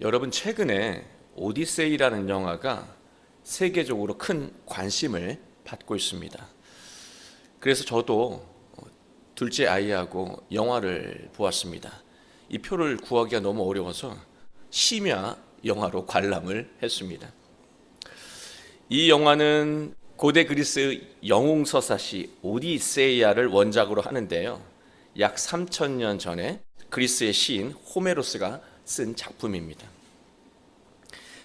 여러분, 최근에 오디세이라는 영화가 세계적으로 큰 관심을 받고 있습니다. 그래서 저도 둘째 아이하고 영화를 보았습니다. 이 표를 구하기가 너무 어려워서 심야 영화로 관람을 했습니다. 이 영화는 고대 그리스 영웅 서사시 오디세이아를 원작으로 하는데요. 약 3000년 전에 그리스의 시인 호메로스가 쓴 작품입니다.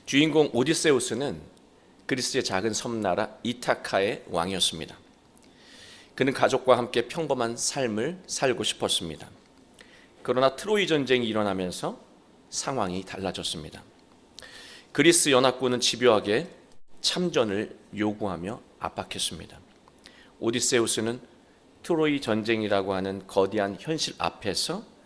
주인공 오디세우스는 그리스의 작은 섬나라 이타카의 왕이었습니다. 그는 가족과 함께 평범한 삶을 살고 싶었습니다. 그러나 트로이 전쟁이 일어나면서 상황이 달라졌습니다. 그리스 연합군은 집요하게 참전을 요구하며 압박했습니다. 오디세우스는 트로이 전쟁이라고 하는 거대한 현실 앞에서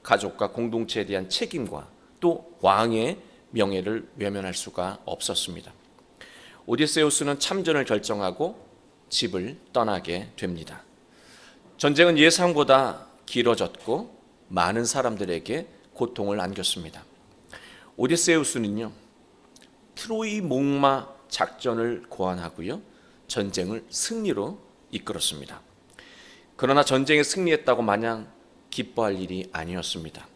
가족과 공동체에 대한 책임과 또 왕의 명예를 외면할 수가 없었습니다. 오디세우스는 참전을 결정하고 집을 떠나게 됩니다. 전쟁은 예상보다 길어졌고 많은 사람들에게 고통을 안겼습니다. 오디세우스는요, 트로이 목마 작전을 고안하고요, 전쟁을 승리로 이끌었습니다. 그러나 전쟁에 승리했다고 마냥 기뻐할 일이 아니었습니다.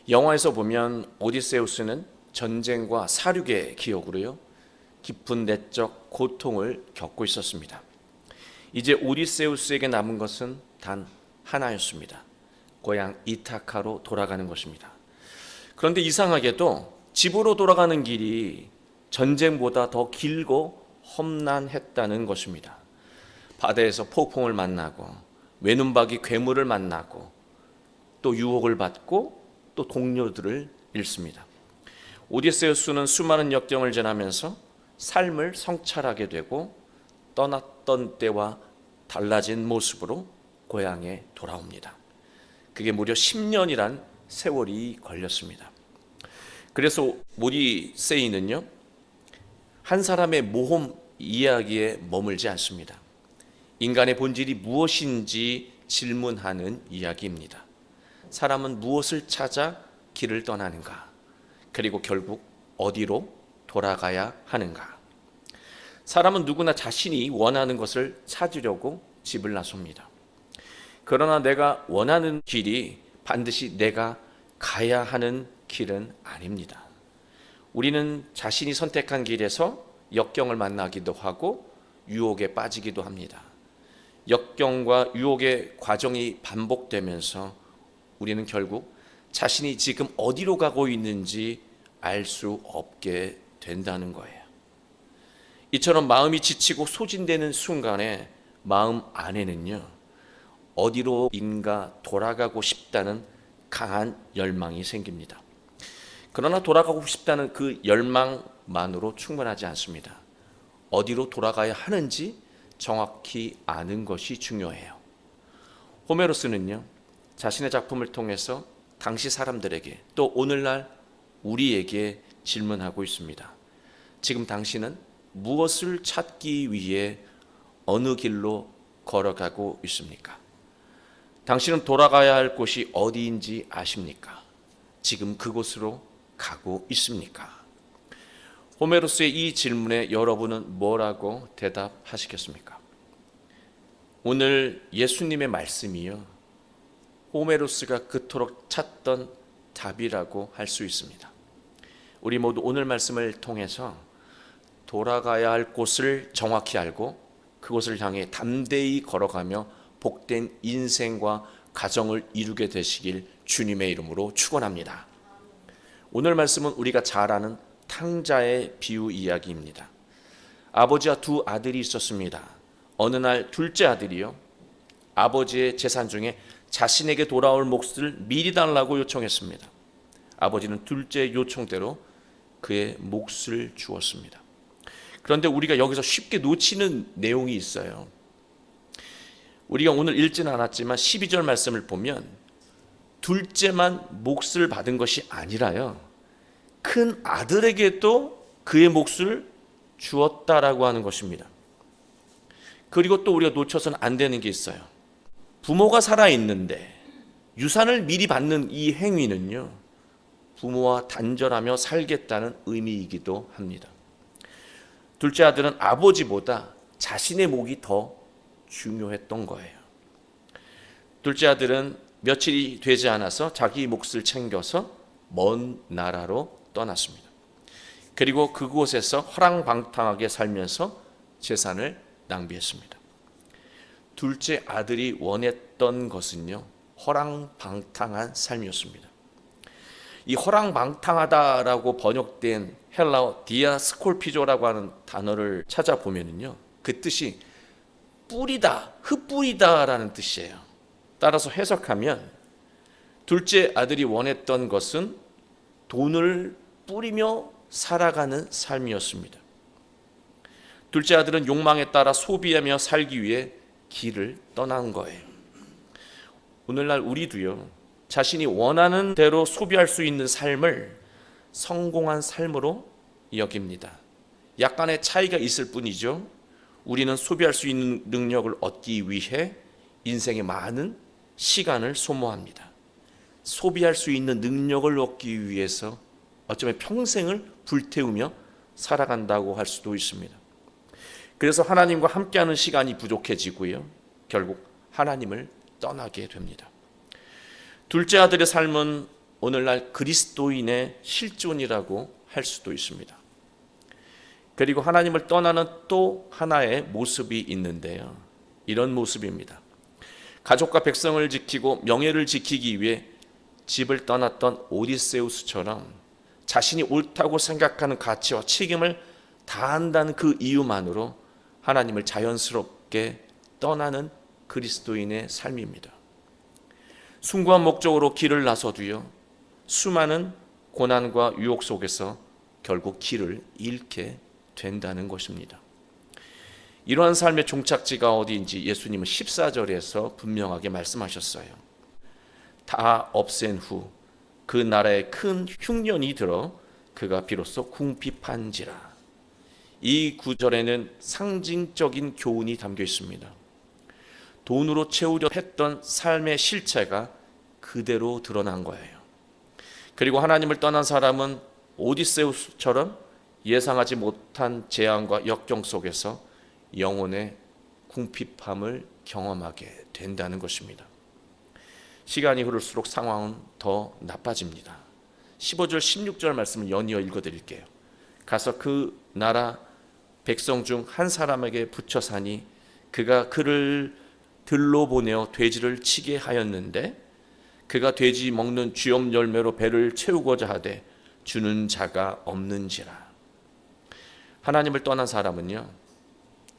영화에서 보면 오디세우스는 전쟁과 사륙의 기억으로요, 깊은 내적 고통을 겪고 있었습니다. 이제 오디세우스에게 남은 것은 단 하나였습니다. 고향 이타카로 돌아가는 것입니다. 그런데 이상하게도 집으로 돌아가는 길이 전쟁보다 더 길고 험난했다는 것입니다. 바다에서 폭풍을 만나고 외눈박이 괴물을 만나고 또 유혹을 받고 또 동료들을 잃습니다. 오디세우스는 수많은 역경을 지나면서 삶을 성찰하게 되고 떠났던 때와 달라진 모습으로 고향에 돌아옵니다. 그게 무려 10년이란 세월이 걸렸습니다. 그래서 오디세이는요, 한 사람의 모험 이야기에 머물지 않습니다. 인간의 본질이 무엇인지 질문하는 이야기입니다. 사람은 무엇을 찾아 길을 떠나는가? 그리고 결국 어디로 돌아가야 하는가? 사람은 누구나 자신이 원하는 것을 찾으려고 집을 나섭니다. 그러나 내가 원하는 길이 반드시 내가 가야 하는 길은 아닙니다. 우리는 자신이 선택한 길에서 역경을 만나기도 하고 유혹에 빠지기도 합니다. 역경과 유혹의 과정이 반복되면서 우리는 결국 자신이 지금 어디로 가고 있는지 알 수 없게 된다는 거예요. 이처럼 마음이 지치고 소진되는 순간에 마음 안에는요, 어디로인가 돌아가고 싶다는 강한 열망이 생깁니다. 그러나 돌아가고 싶다는 그 열망만으로 충분하지 않습니다. 어디로 돌아가야 하는지 정확히 아는 것이 중요해요. 호메로스는요, 자신의 작품을 통해서 당시 사람들에게 또 오늘날 우리에게 질문하고 있습니다. 지금 당신은 무엇을 찾기 위해 어느 길로 걸어가고 있습니까? 당신은 돌아가야 할 곳이 어디인지 아십니까? 지금 그곳으로 가고 있습니까? 호메로스의 이 질문에 여러분은 뭐라고 대답하시겠습니까? 오늘 예수님의 말씀이요, 호메로스가 그토록 찾던 답이라고 할 수 있습니다. 우리 모두 오늘 말씀을 통해서 돌아가야 할 곳을 정확히 알고 그곳을 향해 담대히 걸어가며 복된 인생과 가정을 이루게 되시길 주님의 이름으로 축원합니다. 오늘 말씀은 우리가 잘 아는 탕자의 비유 이야기입니다. 아버지와 두 아들이 있었습니다. 어느 날 둘째 아들이요, 아버지의 재산 중에 자신에게 돌아올 몫을 미리 달라고 요청했습니다. 아버지는 둘째 요청대로 그의 몫을 주었습니다. 그런데 우리가 여기서 쉽게 놓치는 내용이 있어요. 우리가 오늘 읽지는 않았지만 12절 말씀을 보면 둘째만 몫을 받은 것이 아니라요, 큰 아들에게도 그의 몫을 주었다라고 하는 것입니다. 그리고 또 우리가 놓쳐서는 안 되는 게 있어요. 부모가 살아있는데 유산을 미리 받는 이 행위는요, 부모와 단절하며 살겠다는 의미이기도 합니다. 둘째 아들은 아버지보다 자신의 목이 더 중요했던 거예요. 둘째 아들은 며칠이 되지 않아서 자기 몫을 챙겨서 먼 나라로 떠났습니다. 그리고 그곳에서 허랑방탕하게 살면서 재산을 낭비했습니다. 둘째 아들이 원했던 것은요, 허랑방탕한 삶이었습니다. 이 허랑방탕하다라고 번역된 헬라어 디아스콜피조라고 하는 단어를 찾아보면요, 그 뜻이 뿌리다, 흩뿌리다라는 뜻이에요. 따라서 해석하면 둘째 아들이 원했던 것은 돈을 뿌리며 살아가는 삶이었습니다. 둘째 아들은 욕망에 따라 소비하며 살기 위해 길을 떠난 거예요. 오늘날 우리도요, 자신이 원하는 대로 소비할 수 있는 삶을 성공한 삶으로 여깁니다. 약간의 차이가 있을 뿐이죠. 우리는 소비할 수 있는 능력을 얻기 위해 인생의 많은 시간을 소모합니다. 소비할 수 있는 능력을 얻기 위해서 어쩌면 평생을 불태우며 살아간다고 할 수도 있습니다. 그래서 하나님과 함께하는 시간이 부족해지고요, 결국 하나님을 떠나게 됩니다. 둘째 아들의 삶은 오늘날 그리스도인의 실존이라고 할 수도 있습니다. 그리고 하나님을 떠나는 또 하나의 모습이 있는데요, 이런 모습입니다. 가족과 백성을 지키고 명예를 지키기 위해 집을 떠났던 오디세우스처럼 자신이 옳다고 생각하는 가치와 책임을 다한다는 그 이유만으로 하나님을 자연스럽게 떠나는 그리스도인의 삶입니다. 숭고한 목적으로 길을 나서도요, 수많은 고난과 유혹 속에서 결국 길을 잃게 된다는 것입니다. 이러한 삶의 종착지가 어디인지 예수님은 14절에서 분명하게 말씀하셨어요. 다 없앤 후 그 나라에 큰 흉년이 들어 그가 비로소 궁핍한지라. 이 구절에는 상징적인 교훈이 담겨 있습니다. 돈으로 채우려 했던 삶의 실체가 그대로 드러난 거예요. 그리고 하나님을 떠난 사람은 오디세우스처럼 예상하지 못한 재앙과 역경 속에서 영혼의 궁핍함을 경험하게 된다는 것입니다. 시간이 흐를수록 상황은 더 나빠집니다. 15절 16절 말씀을 연이어 읽어드릴게요. 가서 그 나라 백성 중 한 사람에게 붙여 사니 그가 그를 들로 보내어 돼지를 치게 하였는데 그가 돼지 먹는 쥐엄 열매로 배를 채우고자 하되 주는 자가 없는지라. 하나님을 떠난 사람은요,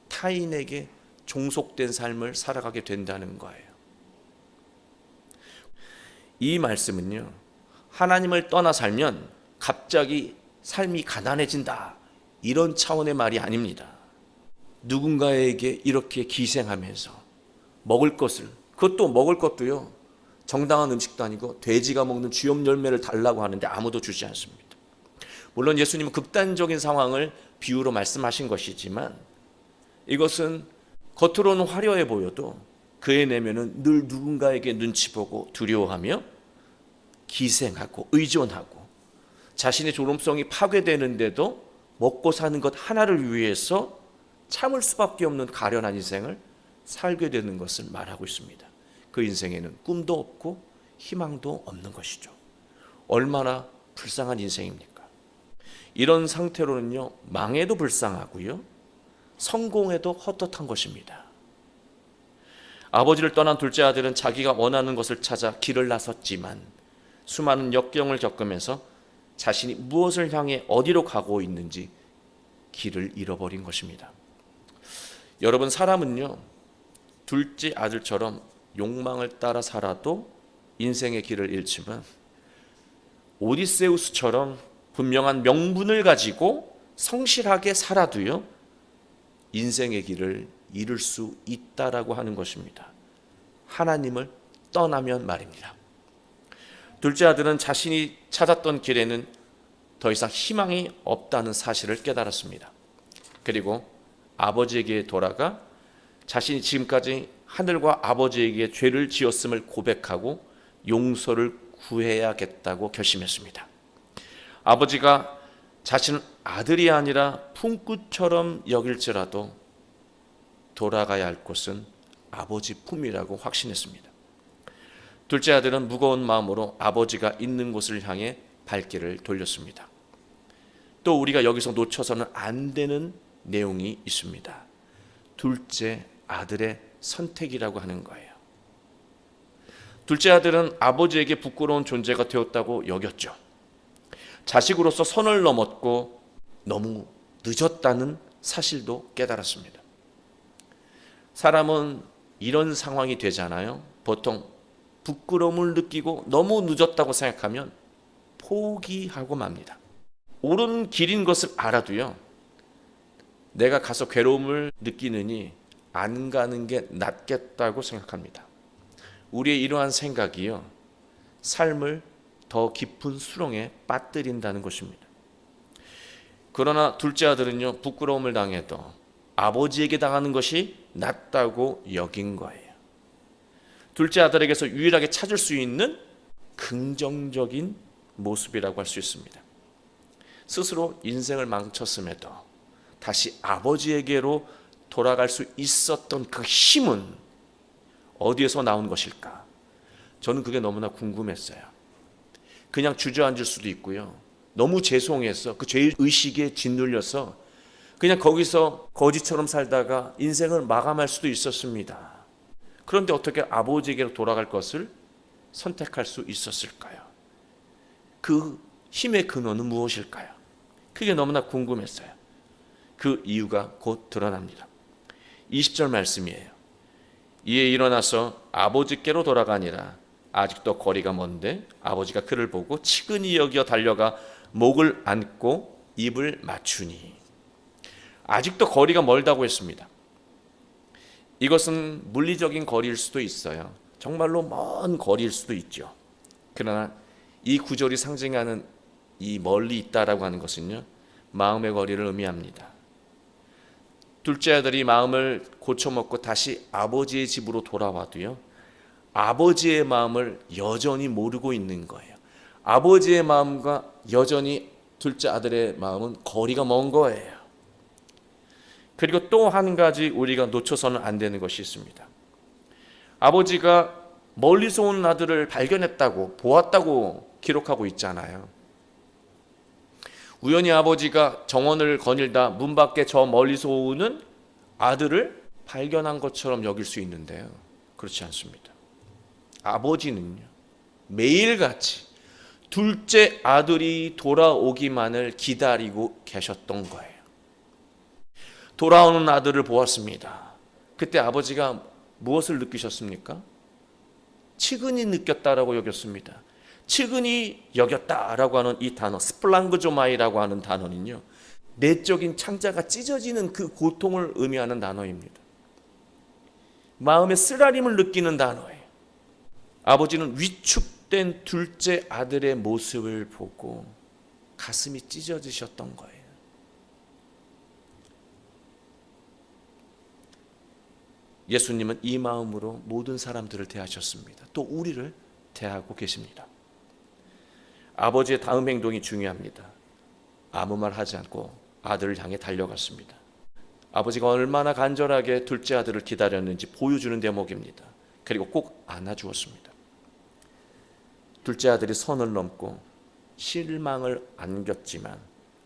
타인에게 종속된 삶을 살아가게 된다는 거예요. 이 말씀은요, 하나님을 떠나 살면 갑자기 삶이 가난해진다, 이런 차원의 말이 아닙니다. 누군가에게 이렇게 기생하면서 먹을 것을, 그것도 먹을 것도요, 정당한 음식도 아니고 돼지가 먹는 쥐엄 열매를 달라고 하는데 아무도 주지 않습니다. 물론 예수님은 극단적인 상황을 비유로 말씀하신 것이지만 이것은 겉으로는 화려해 보여도 그의 내면은 늘 누군가에게 눈치 보고 두려워하며 기생하고 의존하고 자신의 존엄성이 파괴되는데도 먹고 사는 것 하나를 위해서 참을 수밖에 없는 가련한 인생을 살게 되는 것을 말하고 있습니다. 그 인생에는 꿈도 없고 희망도 없는 것이죠. 얼마나 불쌍한 인생입니까? 이런 상태로는요, 망해도 불쌍하고요, 성공해도 헛헛한 것입니다. 아버지를 떠난 둘째 아들은 자기가 원하는 것을 찾아 길을 나섰지만 수많은 역경을 겪으면서 자신이 무엇을 향해 어디로 가고 있는지 길을 잃어버린 것입니다. 여러분, 사람은요, 둘째 아들처럼 욕망을 따라 살아도 인생의 길을 잃지만 오디세우스처럼 분명한 명분을 가지고 성실하게 살아도요, 인생의 길을 잃을 수 있다라고 하는 것입니다. 하나님을 떠나면 말입니다. 둘째 아들은 자신이 찾았던 길에는 더 이상 희망이 없다는 사실을 깨달았습니다. 그리고 아버지에게 돌아가 자신이 지금까지 하늘과 아버지에게 죄를 지었음을 고백하고 용서를 구해야겠다고 결심했습니다. 아버지가 자신은 아들이 아니라 품꾼처럼 여길지라도 돌아가야 할 곳은 아버지 품이라고 확신했습니다. 둘째 아들은 무거운 마음으로 아버지가 있는 곳을 향해 발길을 돌렸습니다. 또 우리가 여기서 놓쳐서는 안 되는 내용이 있습니다. 둘째 아들의 선택이라고 하는 거예요. 둘째 아들은 아버지에게 부끄러운 존재가 되었다고 여겼죠. 자식으로서 선을 넘었고 너무 늦었다는 사실도 깨달았습니다. 사람은 이런 상황이 되잖아요. 보통 부끄러움을 느끼고 너무 늦었다고 생각하면 포기하고 맙니다. 옳은 길인 것을 알아도요, 내가 가서 괴로움을 느끼느니 안 가는 게 낫겠다고 생각합니다. 우리의 이러한 생각이요, 삶을 더 깊은 수렁에 빠뜨린다는 것입니다. 그러나 둘째 아들은요, 부끄러움을 당해도 아버지에게 당하는 것이 낫다고 여긴 거예요. 둘째 아들에게서 유일하게 찾을 수 있는 긍정적인 모습이라고 할 수 있습니다. 스스로 인생을 망쳤음에도 다시 아버지에게로 돌아갈 수 있었던 그 힘은 어디에서 나온 것일까? 저는 그게 너무나 궁금했어요. 그냥 주저앉을 수도 있고요, 너무 죄송해서 그 죄의식에 짓눌려서 그냥 거기서 거지처럼 살다가 인생을 마감할 수도 있었습니다. 그런데 어떻게 아버지에게로 돌아갈 것을 선택할 수 있었을까요? 그 힘의 근원은 무엇일까요? 그게 너무나 궁금했어요. 그 이유가 곧 드러납니다. 20절 말씀이에요. 이에 일어나서 아버지께로 돌아가니라. 아직도 거리가 먼데 아버지가 그를 보고 치근히 여겨 달려가 목을 안고 입을 맞추니. 아직도 거리가 멀다고 했습니다. 이것은 물리적인 거리일 수도 있어요. 정말로 먼 거리일 수도 있죠. 그러나 이 구절이 상징하는 이 멀리 있다라고 하는 것은요, 마음의 거리를 의미합니다. 둘째 아들이 마음을 고쳐먹고 다시 아버지의 집으로 돌아와도요, 아버지의 마음을 여전히 모르고 있는 거예요. 아버지의 마음과 여전히 둘째 아들의 마음은 거리가 먼 거예요. 그리고 또 한 가지 우리가 놓쳐서는 안 되는 것이 있습니다. 아버지가 멀리서 온 아들을 발견했다고, 보았다고 기록하고 있잖아요. 우연히 아버지가 정원을 거닐다 문 밖에 저 멀리서 오는 아들을 발견한 것처럼 여길 수 있는데요, 그렇지 않습니다. 아버지는요, 매일같이 둘째 아들이 돌아오기만을 기다리고 계셨던 거예요. 돌아오는 아들을 보았습니다. 그때 아버지가 무엇을 느끼셨습니까? 치근히 느꼈다라고 여겼습니다. 치근히 여겼다라고 하는 이 단어, 스플랑그조마이라고 하는 단어는요, 내적인 창자가 찢어지는 그 고통을 의미하는 단어입니다. 마음의 쓰라림을 느끼는 단어예요. 아버지는 위축된 둘째 아들의 모습을 보고 가슴이 찢어지셨던 거예요. 예수님은 이 마음으로 모든 사람들을 대하셨습니다. 또 우리를 대하고 계십니다. 아버지의 다음 행동이 중요합니다. 아무 말 하지 않고 아들을 향해 달려갔습니다. 아버지가 얼마나 간절하게 둘째 아들을 기다렸는지 보여주는 대목입니다. 그리고 꼭 안아주었습니다. 둘째 아들이 선을 넘고 실망을 안겼지만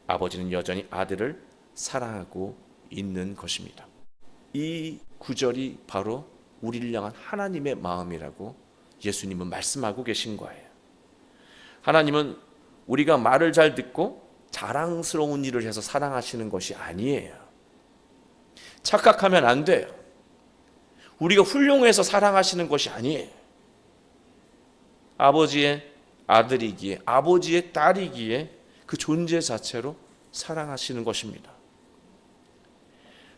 아버지는 여전히 아들을 사랑하고 있는 것입니다. 이 구절이 바로 우리를 향한 하나님의 마음이라고 예수님은 말씀하고 계신 거예요. 하나님은 우리가 말을 잘 듣고 자랑스러운 일을 해서 사랑하시는 것이 아니에요. 착각하면 안 돼요. 우리가 훌륭해서 사랑하시는 것이 아니에요. 아버지의 아들이기에, 아버지의 딸이기에 그 존재 자체로 사랑하시는 것입니다.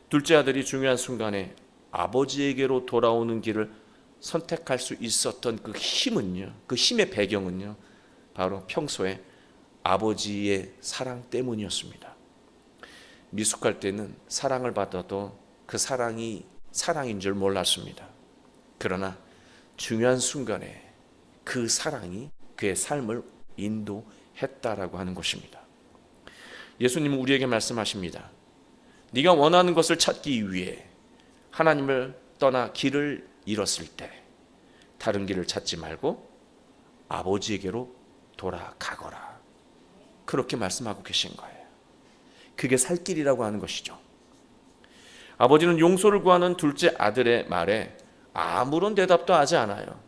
둘째 아들이 중요한 순간에 아버지에게로 돌아오는 길을 선택할 수 있었던 그 힘은요, 그 힘의 배경은요, 바로 평소에 아버지의 사랑 때문이었습니다. 미숙할 때는 사랑을 받아도 그 사랑이 사랑인 줄 몰랐습니다. 그러나 중요한 순간에 그 사랑이 그의 삶을 인도했던 했다라고 하는 것입니다. 예수님은 우리에게 말씀하십니다. 네가 원하는 것을 찾기 위해 하나님을 떠나 길을 잃었을 때 다른 길을 찾지 말고 아버지에게로 돌아가거라. 그렇게 말씀하고 계신 거예요. 그게 살 길이라고 하는 것이죠. 아버지는 용서를 구하는 둘째 아들의 말에 아무런 대답도 하지 않아요.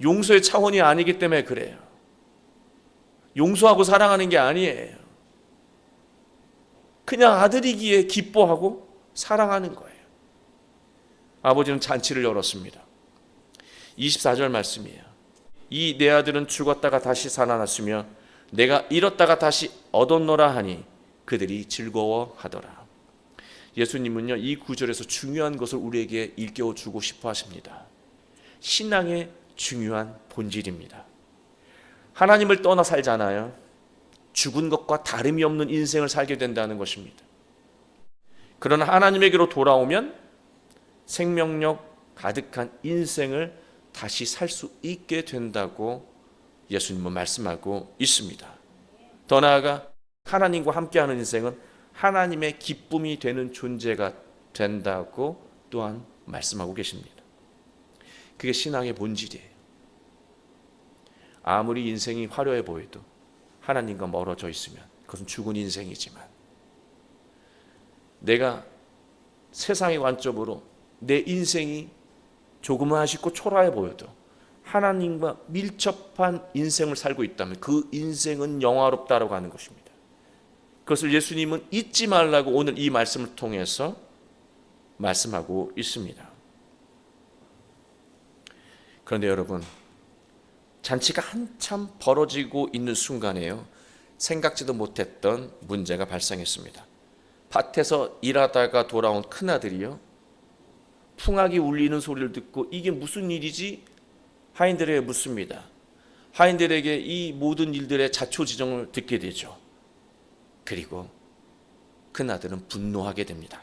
용서의 차원이 아니기 때문에 그래요. 용서하고 사랑하는 게 아니에요. 그냥 아들이기에 기뻐하고 사랑하는 거예요. 아버지는 잔치를 열었습니다. 24절 말씀이에요. 이 내 아들은 죽었다가 다시 살아났으며 내가 잃었다가 다시 얻었노라 하니 그들이 즐거워하더라. 예수님은요, 이 구절에서 중요한 것을 우리에게 일깨워 주고 싶어 하십니다. 신앙의 중요한 본질입니다. 하나님을 떠나 살잖아요. 죽은 것과 다름이 없는 인생을 살게 된다는 것입니다. 그러나 하나님에게로 돌아오면 생명력 가득한 인생을 다시 살 수 있게 된다고 예수님은 말씀하고 있습니다. 더 나아가 하나님과 함께하는 인생은 하나님의 기쁨이 되는 존재가 된다고 또한 말씀하고 계십니다. 그게 신앙의 본질이에요. 아무리 인생이 화려해 보여도 하나님과 멀어져 있으면 그것은 죽은 인생이지만, 내가 세상의 관점으로 내 인생이 조금은 아쉽고 초라해 보여도 하나님과 밀접한 인생을 살고 있다면 그 인생은 영화롭다라고 하는 것입니다. 그것을 예수님은 잊지 말라고 오늘 이 말씀을 통해서 말씀하고 있습니다. 그런데 여러분, 잔치가 한참 벌어지고 있는 순간에요, 생각지도 못했던 문제가 발생했습니다. 밭에서 일하다가 돌아온 큰아들이요, 풍악이 울리는 소리를 듣고 이게 무슨 일이지? 하인들에게 묻습니다. 하인들에게 이 모든 일들의 자초지종을 듣게 되죠. 그리고 큰아들은 분노하게 됩니다.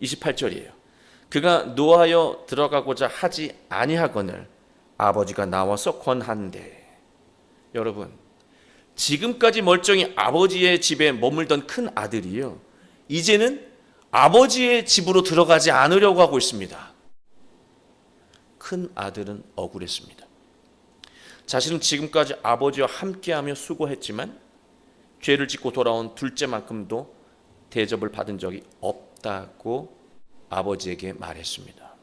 28절이에요. 그가 노하여 들어가고자 하지 아니하거늘 아버지가 나와서 권한대. 여러분, 지금까지 멀쩡히 아버지의 집에 머물던 큰 아들이요, 이제는 아버지의 집으로 들어가지 않으려고 하고 있습니다. 큰 아들은 억울했습니다. 자신은 지금까지 아버지와 함께하며 수고했지만 죄를 짓고 돌아온 둘째만큼도 대접을 받은 적이 없다고 아버지에게 말했습니다.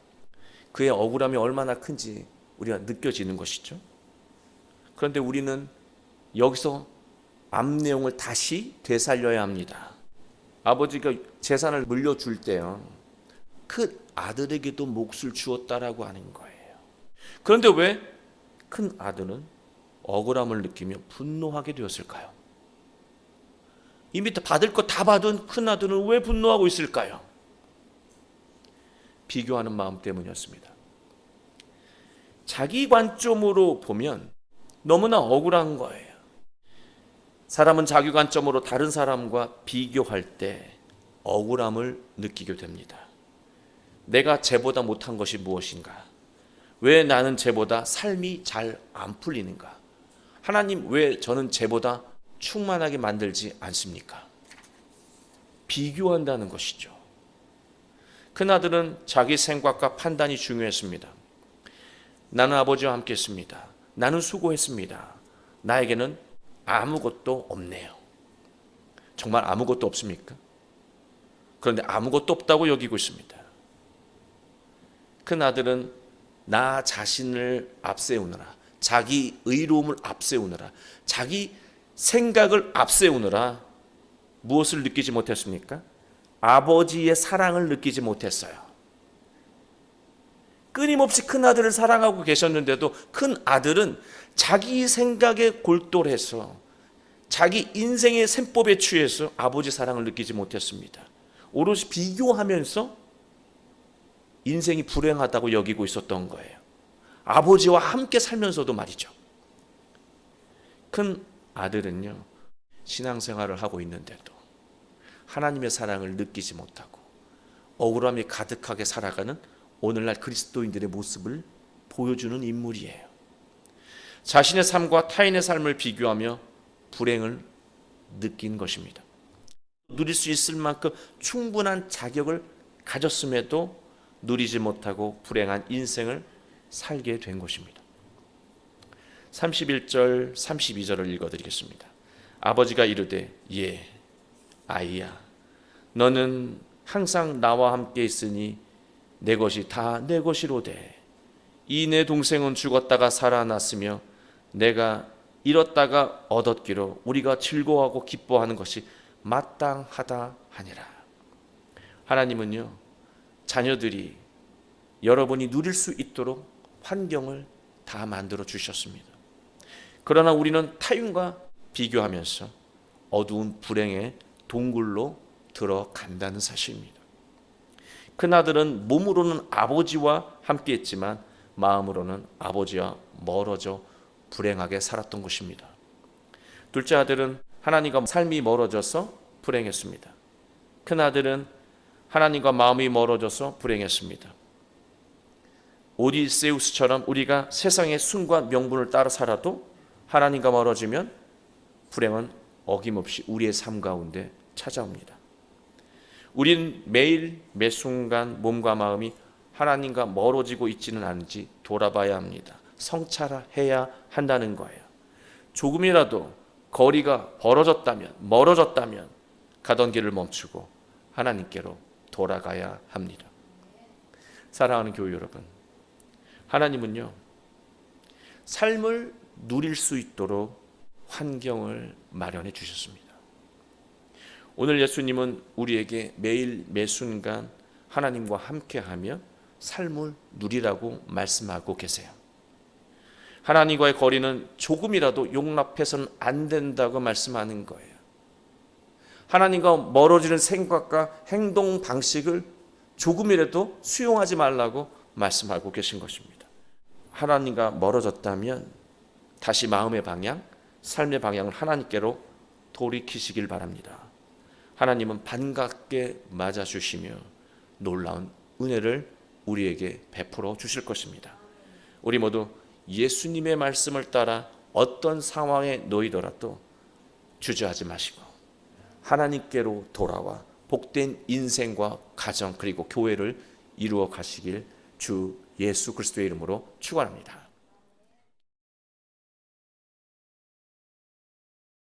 그의 억울함이 얼마나 큰지 우리가 느껴지는 것이죠. 그런데 우리는 여기서 앞 내용을 다시 되살려야 합니다. 아버지가 재산을 물려줄 때요, 그 아들에게도 몫을 주었다라고 하는 거예요. 그런데 왜 큰 아들은 억울함을 느끼며 분노하게 되었을까요? 이미 받을 거 다 받은 큰 아들은 왜 분노하고 있을까요? 비교하는 마음 때문이었습니다. 자기 관점으로 보면 너무나 억울한 거예요. 사람은 자기 관점으로 다른 사람과 비교할 때 억울함을 느끼게 됩니다. 내가 쟤보다 못한 것이 무엇인가? 왜 나는 쟤보다 삶이 잘 안 풀리는가? 하나님, 왜 저는 쟤보다 충만하게 만들지 않습니까? 비교한다는 것이죠. 큰아들은 자기 생각과 판단이 중요했습니다. 나는 아버지와 함께 했습니다. 나는 수고했습니다. 나에게는 아무것도 없네요. 정말 아무것도 없습니까? 그런데 아무것도 없다고 여기고 있습니다. 큰아들은 나 자신을 앞세우느라, 자기 의로움을 앞세우느라, 자기 생각을 앞세우느라 무엇을 느끼지 못했습니까? 아버지의 사랑을 느끼지 못했어요. 끊임없이 큰아들을 사랑하고 계셨는데도 큰아들은 자기 생각에 골똘해서 자기 인생의 셈법에 취해서 아버지 사랑을 느끼지 못했습니다. 오롯이 비교하면서 인생이 불행하다고 여기고 있었던 거예요. 아버지와 함께 살면서도 말이죠. 큰 아들은요, 신앙생활을 하고 있는데도 하나님의 사랑을 느끼지 못하고 억울함이 가득하게 살아가는 오늘날 그리스도인들의 모습을 보여주는 인물이에요. 자신의 삶과 타인의 삶을 비교하며 불행을 느낀 것입니다. 누릴 수 있을 만큼 충분한 자격을 가졌음에도 누리지 못하고 불행한 인생을 살게 된 것입니다. 31절 32절을 읽어드리겠습니다. 아버지가 이르되 예 아이야 너는 항상 나와 함께 있으니 내 것이 다 내 것이로되 이 내 동생은 죽었다가 살아났으며 내가 잃었다가 얻었기로 우리가 즐거워하고 기뻐하는 것이 마땅하다 하니라. 하나님은요 자녀들이 여러분이 누릴 수 있도록 환경을 다 만들어 주셨습니다. 그러나 우리는 타인과 비교하면서 어두운 불행의 동굴로 들어간다는 사실입니다. 큰아들은 몸으로는 아버지와 함께 했지만 마음으로는 아버지와 멀어져 불행하게 살았던 것입니다. 둘째 아들은 하나님과 삶이 멀어져서 불행했습니다. 큰아들은 하나님과 마음이 멀어져서 불행했습니다. 오디세우스처럼 우리가 세상의 순과 명분을 따라 살아도 하나님과 멀어지면 불행은 어김없이 우리의 삶 가운데 찾아옵니다. 우린 매일 매 순간 몸과 마음이 하나님과 멀어지고 있지는 않은지 돌아봐야 합니다. 성찰해야 한다는 거예요. 조금이라도 거리가 멀어졌다면 가던 길을 멈추고 하나님께로 돌아가야 합니다. 사랑하는 교회 여러분, 하나님은요 삶을 누릴 수 있도록 환경을 마련해 주셨습니다. 오늘 예수님은 우리에게 매일 매 순간 하나님과 함께하며 삶을 누리라고 말씀하고 계세요. 하나님과의 거리는 조금이라도 용납해서는 안 된다고 말씀하는 거예요. 하나님과 멀어지는 생각과 행동 방식을 조금이라도 수용하지 말라고 말씀하고 계신 것입니다. 하나님과 멀어졌다면 다시 마음의 방향, 삶의 방향을 하나님께로 돌이키시길 바랍니다. 하나님은 반갑게 맞아주시며 놀라운 은혜를 우리에게 베풀어 주실 것입니다. 우리 모두 예수님의 말씀을 따라 어떤 상황에 놓이더라도 주저하지 마시고 하나님께로 돌아와 복된 인생과 가정 그리고 교회를 이루어 가시길 주 예수 그리스도의 이름으로 축원합니다.